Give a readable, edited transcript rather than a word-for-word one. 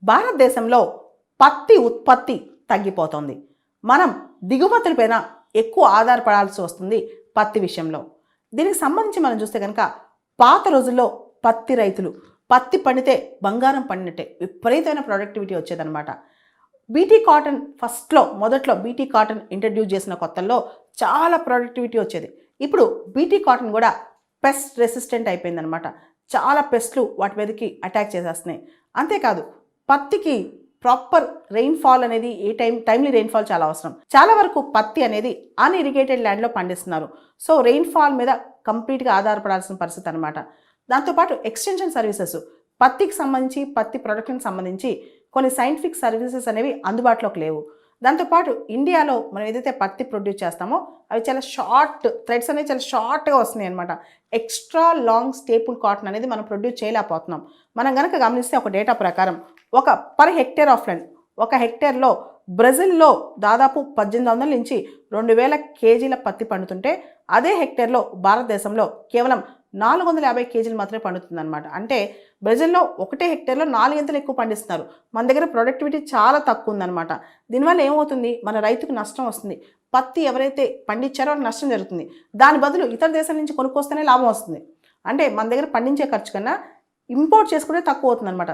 భారతదేశంలో పత్తి ఉత్పత్తి తగ్గిపోతోంది. మనం దిగుమతులపైన ఎక్కువ ఆధారపడాల్సి వస్తుంది పత్తి విషయంలో. దీనికి సంబంధించి మనం చూస్తే కనుక పాత రోజుల్లో పత్తి రైతులు పత్తి పండితే బంగారం పండినట్టే విపరీతమైన ప్రొడక్టివిటీ వచ్చేదన్నమాట. బీటీ కాటన్ మొదట్లో బీటీ కాటన్ ఇంట్రడ్యూస్ చేసిన కొత్తల్లో చాలా ప్రొడక్టివిటీ వచ్చేది. ఇప్పుడు బీటీ కాటన్ కూడా పెస్ట్ రెసిస్టెంట్ అయిపోయిందనమాట. చాలా పెస్ట్లు వాటి మీదకి అటాక్ చేసేస్తున్నాయి. అంతేకాదు పత్తికి ప్రాపర్ రెయిన్ఫాల్ అనేది టైమ్లీ రెయిన్ఫాల్ చాలా అవసరం. చాలా వరకు పత్తి అనేది అన్ఇరిగేటెడ్ ల్యాండ్లో పండిస్తున్నారు. సో రెయిన్ఫాల్ మీద కంప్లీట్గా ఆధారపడాల్సిన పరిస్థితి అనమాట. దాంతోపాటు ఎక్స్టెన్షన్ సర్వీసెస్ పత్తికి సంబంధించి పత్తి ప్రొడక్ట్కి సంబంధించి కొన్ని సైంటిఫిక్ సర్వీసెస్ అనేవి అందుబాటులోకి లేవు. దాంతోపాటు ఇండియాలో మనం ఏదైతే పత్తి ప్రొడ్యూస్ చేస్తామో అవి చాలా థ్రెడ్స్ అనేవి చాలా షార్ట్గా వస్తున్నాయి అనమాట. ఎక్స్ట్రా లాంగ్ స్టేపుల్ కాటన్ అనేది మనం ప్రొడ్యూస్ చేయలేకపోతున్నాం. మనం కనుక గమనిస్తే ఒక డేటా ప్రకారం పర్ హెక్టేర్ ఆఫ్ ల్యాండ్ ఒక హెక్టేర్లో బ్రెజిల్లో దాదాపు 1800 నుంచి 2000 కేజీల పత్తి పండుతుంటే అదే హెక్టేర్లో భారతదేశంలో కేవలం 450 కేజీలు మాత్రమే పండుతుందన్నమాట. అంటే బ్రెజిల్లో ఒకటే హెక్టేర్లో 4 ఎక్కువ పండిస్తున్నారు. మన దగ్గర ప్రొడక్టివిటీ చాలా తక్కువ ఉందన్నమాట. దీనివల్ల ఏమవుతుంది, మన రైతుకు నష్టం వస్తుంది. పత్తి ఎవరైతే పండించారో వాళ్ళకి నష్టం జరుగుతుంది. దాని బదులు ఇతర దేశాల నుంచి కొనుక్కొస్తేనే లాభం వస్తుంది. అంటే మన దగ్గర పండించే ఖర్చు కన్నా ఇంపోర్ట్ చేసుకుంటే తక్కువ అవుతుందన్నమాట.